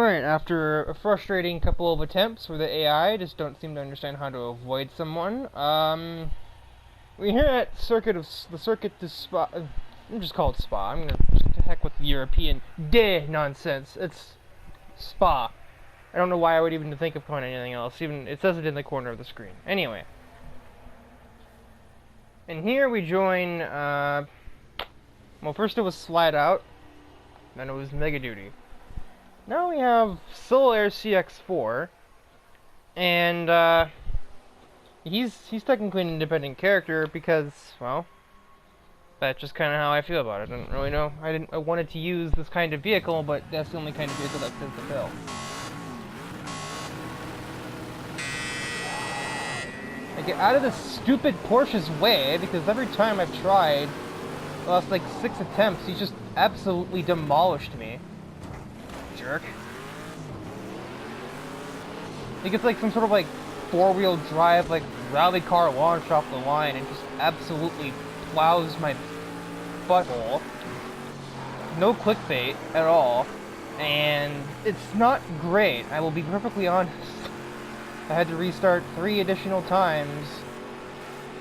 Alright, after a frustrating couple of attempts where the AI just don't seem to understand how to avoid someone, we're here at the Circuit de Spa. I'm just call it Spa. I'm gonna to heck with the European nonsense. It's Spa. I don't know why I would even think of calling it anything else. Even it says it in the corner of the screen. Anyway, and here we join. Well, first it was Slide Out, then it was Mega Duty. Now we have Aire CX4, and he's technically an independent character because, well, that's just kind of how I feel about it. I don't really know. I wanted to use this kind of vehicle, but that's the only kind of vehicle that fits the bill. I get out of this stupid Porsche's way because every time I've tried, the last like 6 attempts, he's just absolutely demolished me. Jerk. He gets like some sort of like 4-wheel drive like rally car launch off the line and just absolutely plows my butthole. No clickbait at all, and it's not great. I will be perfectly honest. I had to restart 3 additional times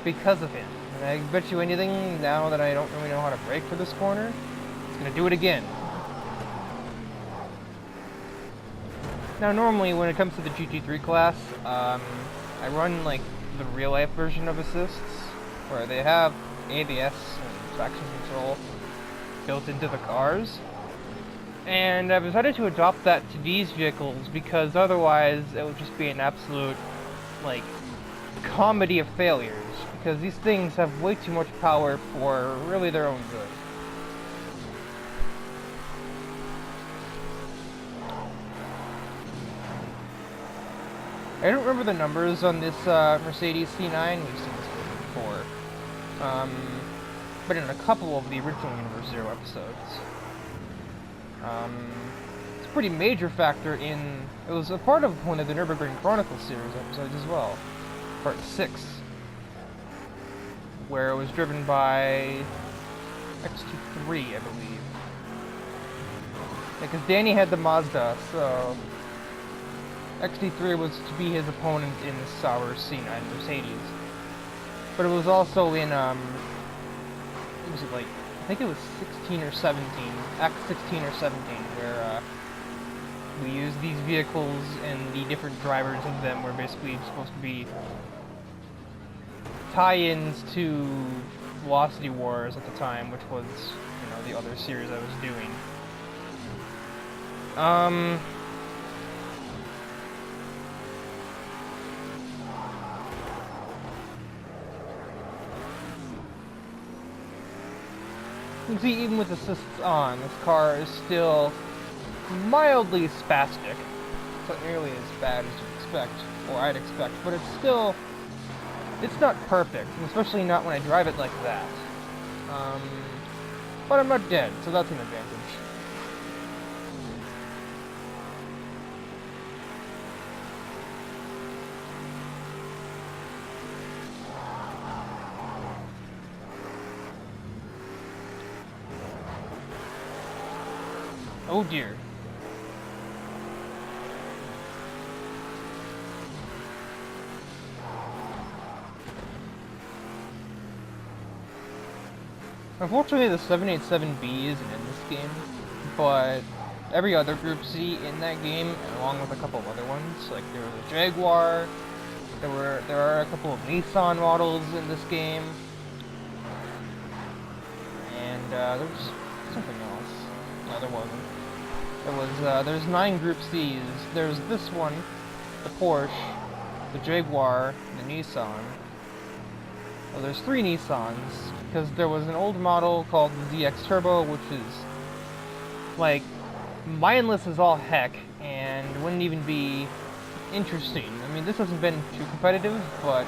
because of him. And I bet you anything, now that I don't really know how to brake for this corner, it's gonna do it again. Now, normally, when it comes to the GT3 class, I run, like, the real-life version of assists, where they have ABS and traction control built into the cars. And I've decided to adopt that to these vehicles, because otherwise it would just be an absolute, like, comedy of failures. Because these things have way too much power for really their own good. I don't remember the numbers on this Mercedes C9. We've seen this before. But in a couple of the original Universe Zero episodes. It's a pretty major factor in... It was a part of one of the Nürburgring Chronicles series episodes as well. Part 6. Where it was driven by XT3, I believe. Because Danny had the Mazda, so... XT3 was to be his opponent in the Sauer C9 Mercedes. But it was also in, what was it like? I think it was 16 or 17, Act 16 or 17, where, we used these vehicles and the different drivers of them were basically supposed to be tie-ins to Velocity Wars at the time, which was, you know, the other series I was doing. You can see, even with assists on, this car is still mildly spastic. It's not nearly as bad as you'd expect, or I'd expect, but it's still... It's not perfect, especially not when I drive it like that. But I'm not dead, so that's an advantage. Oh dear. Unfortunately, the 787B isn't in this game, but every other Group C in that game, along with a couple of other ones, like there was a Jaguar, there are a couple of Nissan models in this game, and there's something else. No, there wasn't. There's 9 Group C's. There's this one, the Porsche, the Jaguar, the Nissan. Well, there's 3 Nissans, because there was an old model called the ZX Turbo, which is, like, mindless as all heck, and wouldn't even be interesting. I mean, this hasn't been too competitive, but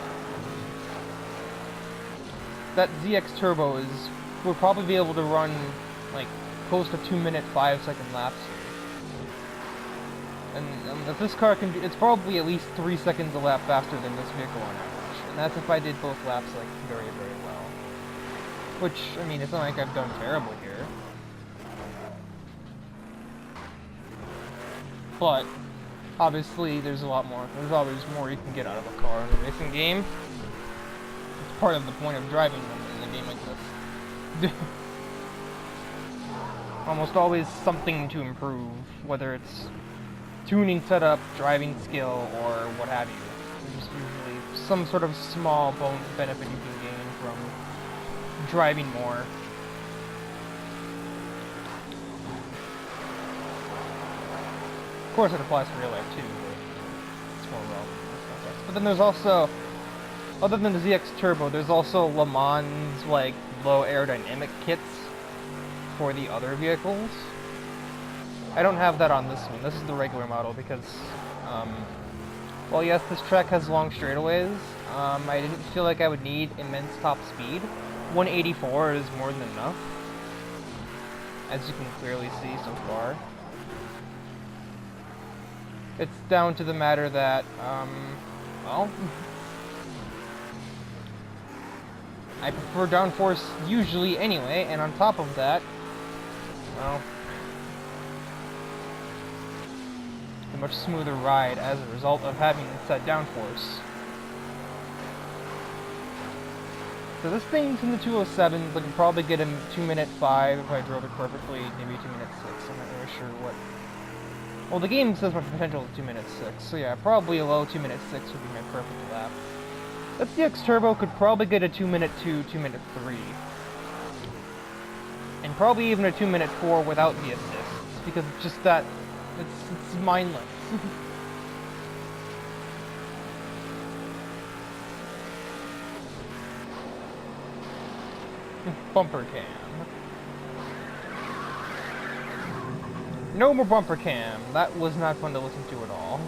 that ZX Turbo will probably be able to run, like, close to 2-minute 5-second laps. And if this car can do, it's probably at least 3 seconds a lap faster than this vehicle on average. And that's if I did both laps, like, very, very well. Which, I mean, it's not like I've done terrible here. but obviously there's a lot more. There's always more you can get out of a car in a racing game. It's part of the point of driving them in a game like this. Almost always something to improve, whether it's tuning setup, driving skill, or what have you. There's usually some sort of small benefit you can gain from driving more. Of course it applies to real life too, but it's more relevant in this context. But then there's also, other than the ZX Turbo, there's also Le Mans like low aerodynamic kits for the other vehicles. I don't have that on this one. This is the regular model because, well, yes, this track has long straightaways. I didn't feel like I would need immense top speed. 184 is more than enough, as you can clearly see so far. It's down to the matter that, well, I prefer downforce usually anyway, and on top of that, well, a much smoother ride as a result of having set downforce. So this thing's in the 207s. I could probably get a 2:05 if I drove it perfectly, maybe 2:06. I'm not really sure what. Well, the game says my potential is 2:06, so yeah, probably a low 2:06 would be my perfect lap. That CX Turbo could probably get a 2:02, 2:03. And probably even a 2:04 without the assists, because it's just that, it's mindless. Bumper cam. No more bumper cam. That was not fun to listen to at all.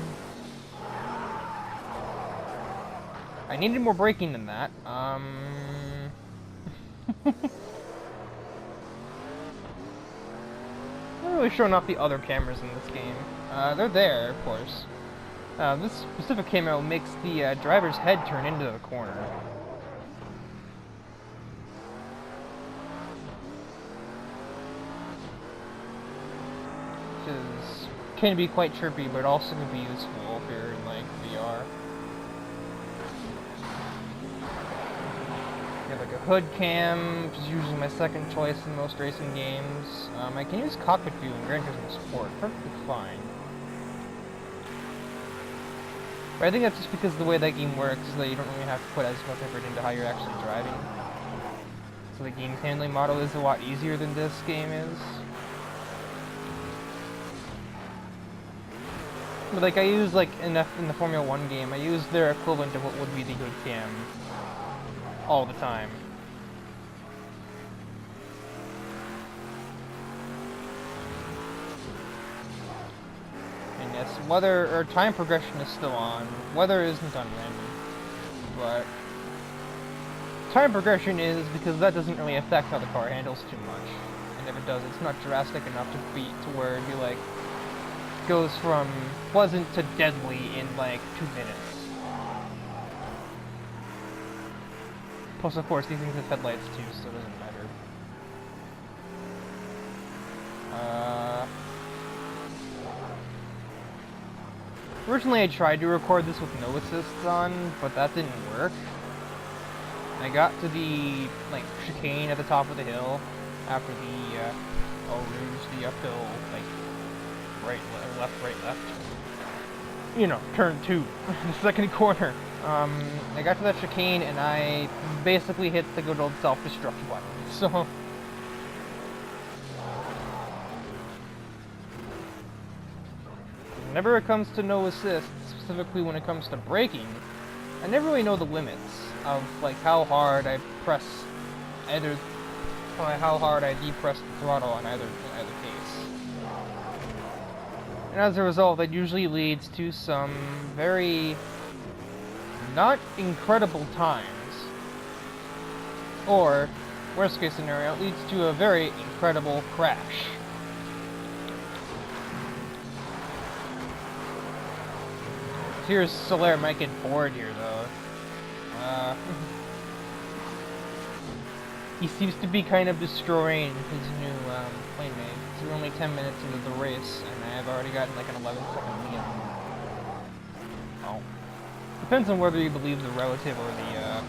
I needed more braking than that. I'm not really showing off the other cameras in this game. They're there, of course. This specific camera makes the driver's head turn into the corner. Can be quite trippy, but also can be useful if you're in like VR. You have like a hood cam, which is usually my second choice in most racing games. I can use cockpit view in Gran Turismo Sport, perfectly fine. But I think that's just because the way that game works is that you don't really have to put as much effort into how you're actually driving. So the game's handling model is a lot easier than this game is. But like I use like in the Formula 1 game, I use their equivalent of what would be the hood cam all the time. And yes, weather or time progression is still on. Weather isn't on random, but time progression is because that doesn't really affect how the car handles too much. And if it does, it's not drastic enough to where it'd be like goes from pleasant to deadly in like 2 minutes. Plus, of course, these things have headlights too, so it doesn't matter. Originally, I tried to record this with no assists on, but that didn't work. I got to the like chicane at the top of the hill after the Eau Rouge, the uphill like. Right, left, right, left. You know, turn 2, the second corner. I got to that chicane and I basically hit the good old self-destruct button. So, whenever it comes to no assist, specifically when it comes to braking, I never really know the limits of like how hard I press either, how hard I depress the throttle on either case. And as a result, that usually leads to some very not incredible times. Or, worst case scenario, it leads to a very incredible crash. Here's Soler might get bored here though. He seems to be kind of destroying his new plane mate. we're only 10 minutes into the race, and I've already gotten like an 11-second lead. Oh. Depends on whether you believe the relative or the leaderboards.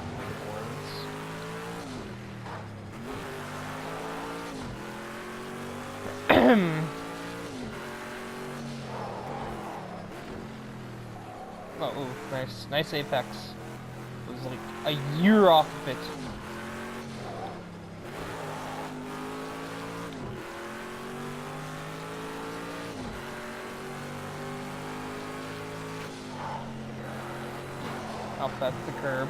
Oh, ooh, nice. Nice apex. It was like a year off of it. Oh, that's the curb.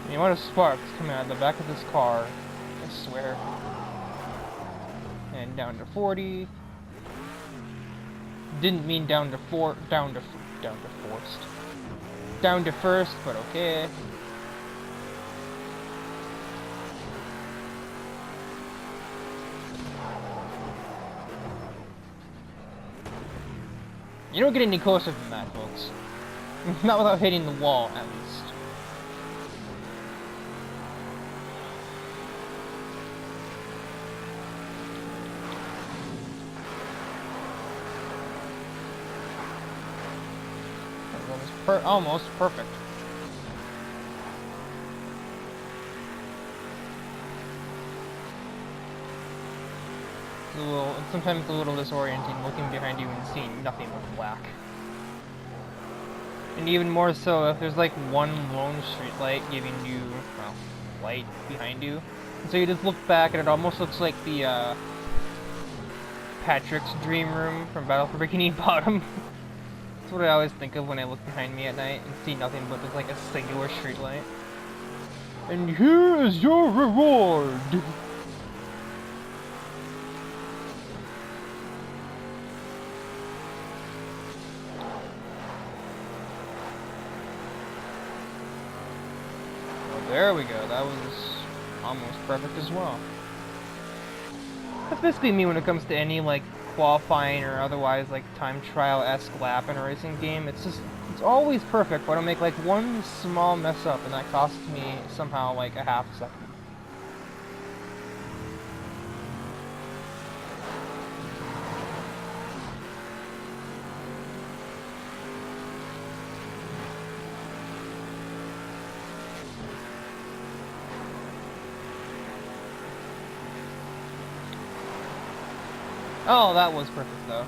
The amount of sparks coming out of the back of this car, I swear. And down to 40. Didn't mean down to forced. Down to first, but okay. You don't get any closer than that, folks. Not without hitting the wall, at least. Almost perfect. Sometimes a little disorienting looking behind you and seeing nothing but black. And even more so if there's like one lone street light giving you, well, light behind you. And so you just look back and it almost looks like the Patrick's dream room from Battle for Bikini Bottom. That's what I always think of when I look behind me at night and see nothing but there's like a singular street light. And here is your reward! Well, there we go. That was almost perfect as well. That's basically me when it comes to any like qualifying or otherwise like time trial-esque lap in a racing game. It's always perfect, but I'll make like one small mess up and that costs me somehow like a half second. Oh, that was perfect though.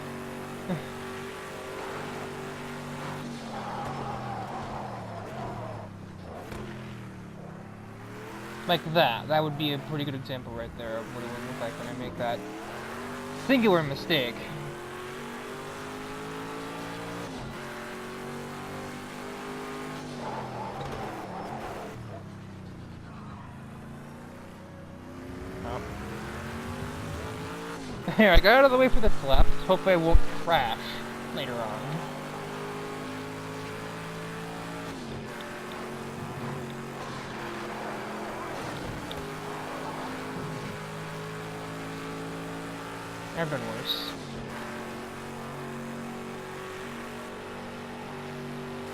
Like that. That would be a pretty good example right there of what it would look like when I make that singular mistake. Here, I got out of the way for this lap. Hopefully I won't crash later on. I've done worse.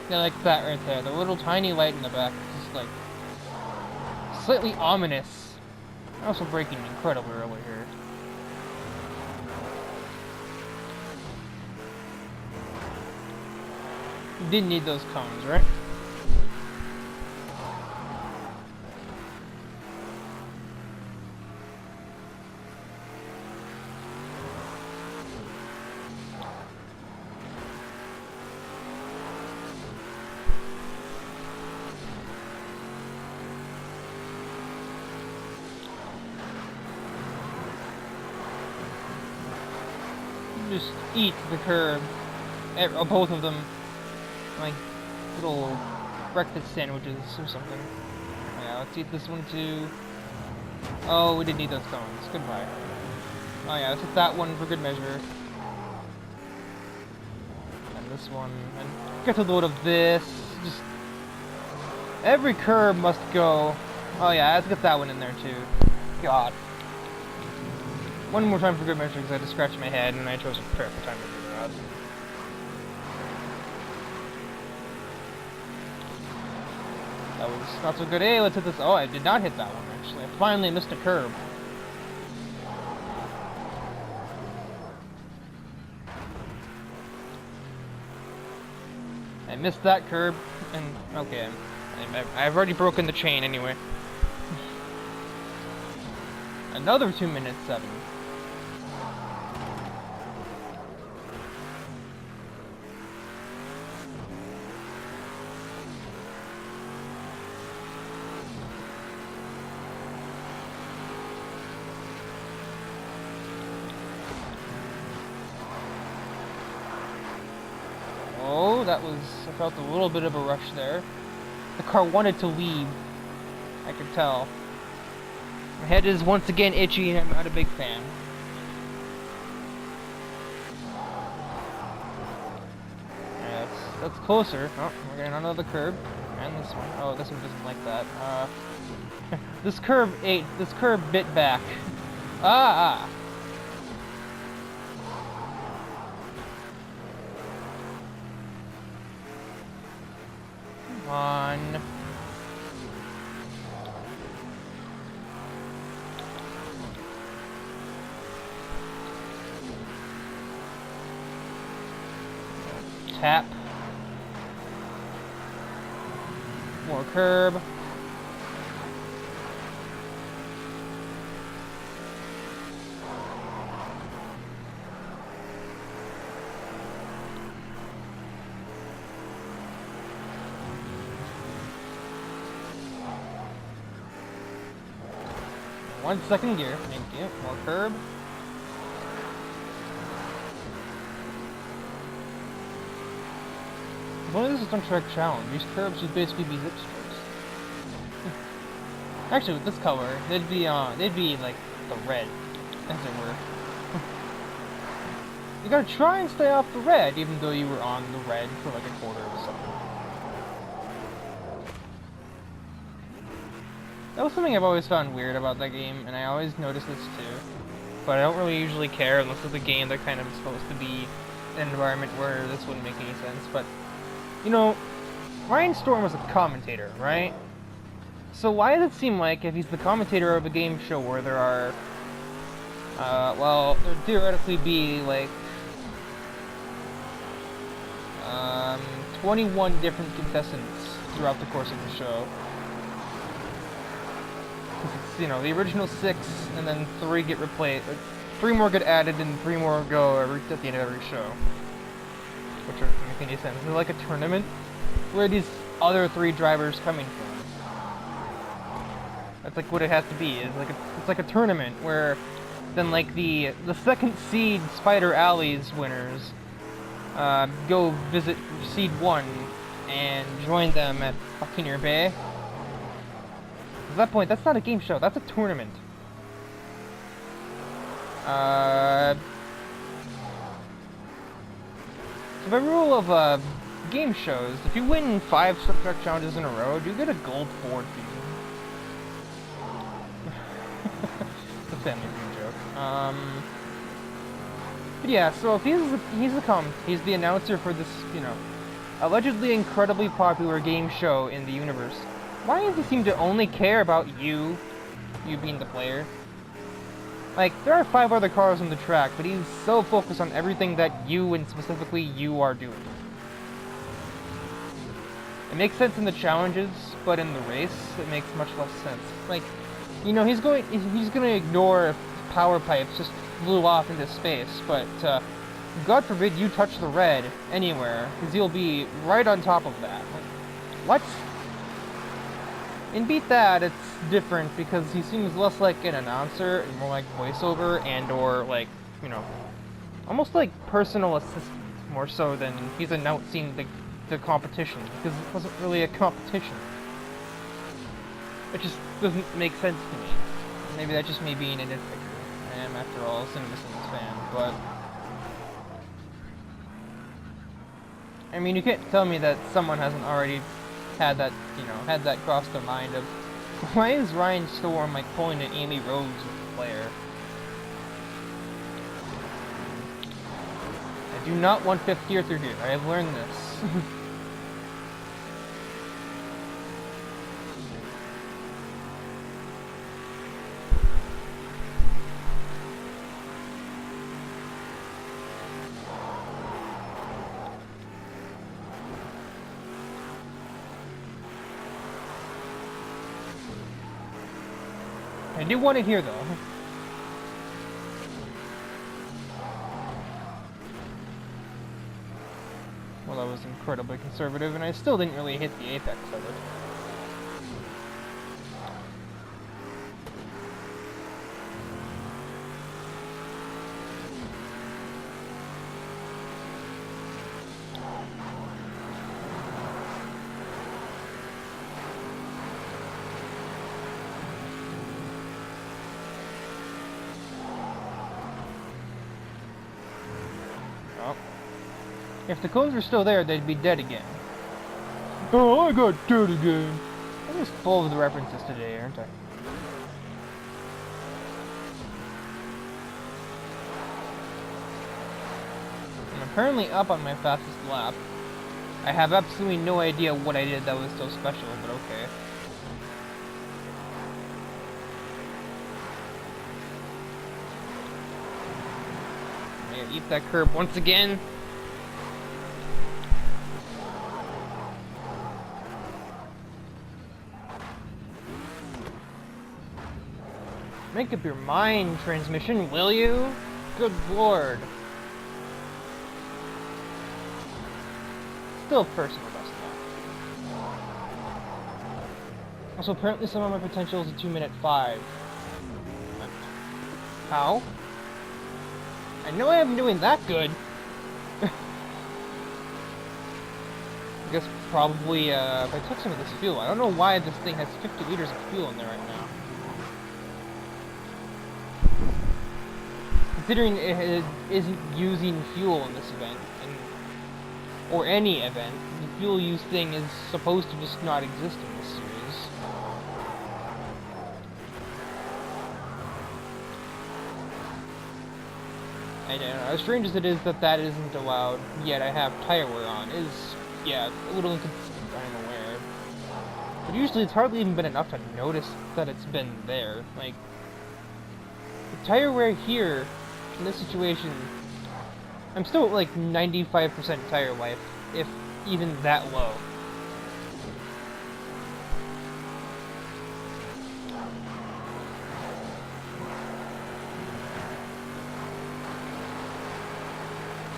Yeah, like that right there. The little tiny light in the back is just like slightly ominous. Also braking incredibly early here. You didn't need those cones, right? Just eat the curb. Both of them. Like, little breakfast sandwiches or something. Yeah, let's eat this one too. Oh, we didn't need those cones. Goodbye. Oh yeah, let's hit that one for good measure. And this one. And get a load of this. Just every curb must go. Oh yeah, let's get that one in there too. God. One more time for good measure because I just scratched my head and I chose a perfect time to do that. That was not so good. Hey, let's hit this. Oh, I did not hit that one actually. I finally missed a curb. I missed that curb, and okay, I've already broken the chain anyway. Another 2 minutes 7. Oh, that was, I felt a little bit of a rush there. The car wanted to leave, I could tell. My head is once again itchy and I'm not a big fan. Yeah, that's closer. Oh, we're getting another curb. And this one. Oh, this one doesn't like that. This curb bit back. Ah! Come on. Tap. More curb. One second gear, thank you. More curb. Well, this is a track challenge. These curbs would basically be zip strips. Actually, with this color, they'd be like the red, as it were. You gotta try and stay off the red, even though you were on the red for like a quarter or something. That was something I've always found weird about that game, and I always notice this too. But I don't really usually care unless it's a game that kind of supposed to be an environment where this wouldn't make any sense. But, you know, Ryan Storm was a commentator, right? So why does it seem like if he's the commentator of a game show where there are, well, there'd theoretically be like 21 different contestants throughout the course of the show. It's, you know, the original 6, and then 3 get replaced. 3 more get added, and 3 more go at the end of every show. Which doesn't make any sense. It's like a tournament. Where are these other 3 drivers coming from? That's like what it has to be. It's like a tournament where then like the second seed Spider Alley's winners go visit seed 1 and join them at Buccaneer Bay. At that point, that's not a game show, that's a tournament. So by rule of game shows, if you win 5 Slip Track challenges in a row, you get a gold Ford Fusion. It's a family dream joke. But yeah, so if he's the announcer for this, you know, allegedly incredibly popular game show in the universe, why does he seem to only care about you being the player? Like, there are 5 other cars on the track, but he's so focused on everything that you, and specifically you, are doing. It makes sense in the challenges, but in the race, it makes much less sense. Like, you know, he's gonna ignore if power pipes just flew off into space, but God forbid you touch the red anywhere, because he'll be right on top of that. Like, what? In Beat That, it's different because he seems less like an announcer and more like voiceover and or like, you know, almost like personal assistant, more so than he's announcing the competition, because it wasn't really a competition. It just doesn't make sense to me. Maybe that's just me being a nitpicker. I am, after all, a CinemaSins fan, but... I mean, you can't tell me that someone hasn't already had that, had that cross their mind of, why is Ryan Storm, like, pulling an Amy Rose with the player? I do not want 5th gear through here. I have learned this. I do want it here, though. Well, I was incredibly conservative, and I still didn't really hit the apex of it. If the cones were still there, they'd be dead again. Oh, I got dead again. I'm just full of the references today, aren't I? I'm apparently up on my fastest lap. I have absolutely no idea what I did that was so special, but okay. I'm gonna eat that curb once again. Make up your mind, transmission, will you? Good lord. Still personal best though. Also, apparently some of my potential is a 2-minute 5. How? I know I haven't been doing that good. I guess probably if I took some of this fuel. I don't know why this thing has 50 liters of fuel in there right now. Considering it isn't using fuel in this event, or any event, the fuel use thing is supposed to just not exist in this series. I don't know, as strange as it is that that isn't allowed, yet I have tire wear on, is, yeah, a little inconsistent, I'm aware. But usually it's hardly even been enough to notice that it's been there. Like, the tire wear here, in this situation, I'm still at like 95% tire life, if even that low.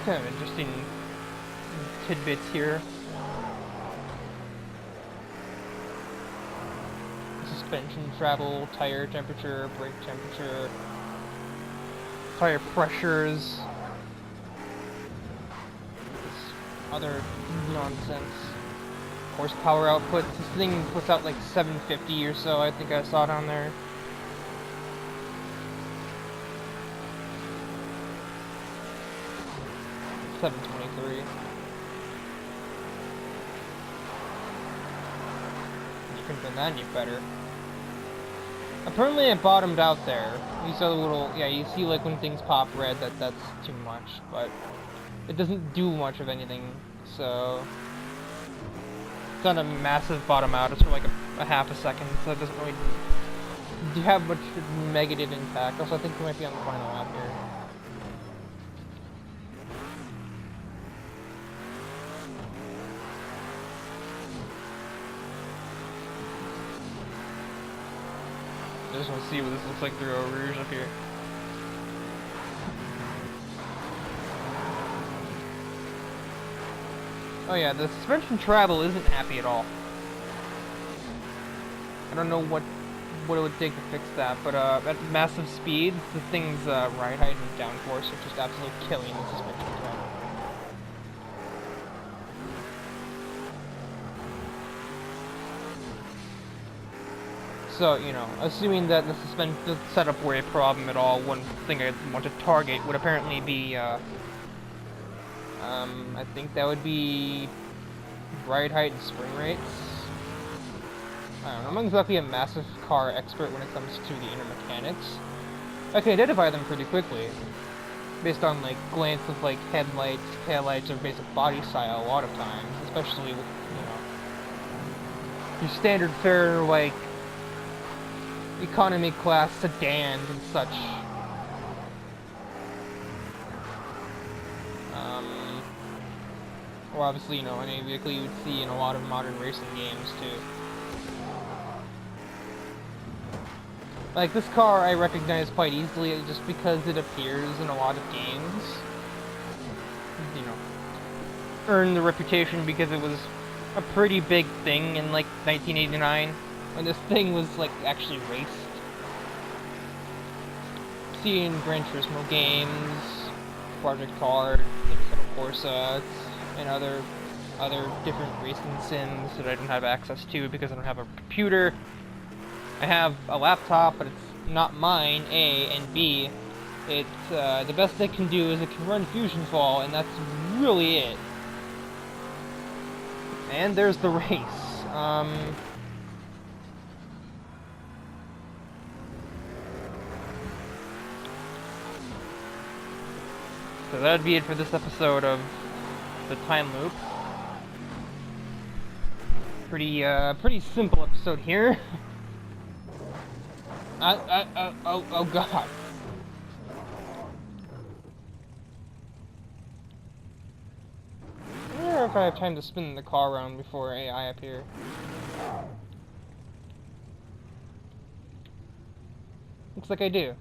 Kind of interesting tidbits here. Suspension travel, tire temperature, brake temperature, tire pressures, this other nonsense. Horsepower output. This thing puts out like 750 or so, I think I saw down there. $723. You couldn't have done that any better. Apparently it bottomed out there. You saw the little, yeah, you see like when things pop red that's too much, but it doesn't do much of anything, so it's not a massive bottom out, it's for like a half a second, so it doesn't really have much negative impact. Also, I think we might be on the final lap here. I just want to see what this looks like through Eau Rouge up here. Oh yeah, the suspension travel isn't happy at all. I don't know what it would take to fix that, but at massive speeds, the thing's ride height and downforce are just absolutely killing the suspension travel. So, you know, assuming that the setup were a problem at all, one thing I'd want to target would apparently be, I think that would be ride height and spring rates. I don't know, I'm not exactly a massive car expert when it comes to the inner mechanics. I can identify them pretty quickly, based on, like, glance of, like, headlights, taillights, or basic body style a lot of times, especially with, you know, your standard fare, like, economy class sedans and such. Or obviously, you know, any vehicle you would see in a lot of modern racing games, too. Like, this car I recognize quite easily just because it appears in a lot of games. You know, earned the reputation because it was a pretty big thing in, like, 1989, when this thing was, like, actually raced. See in Gran Turismo games, Project Card, Forza, and other different racing sims that I don't have access to because I don't have a computer. I have a laptop, but it's not mine, A, and B, it's, the best it can do is it can run Fusion Fall, and that's really it. And there's the race. So that'd be it for this episode of the Time Loop. Pretty simple episode here. Oh god. I wonder if I have time to spin the car around before AI appear. Looks like I do.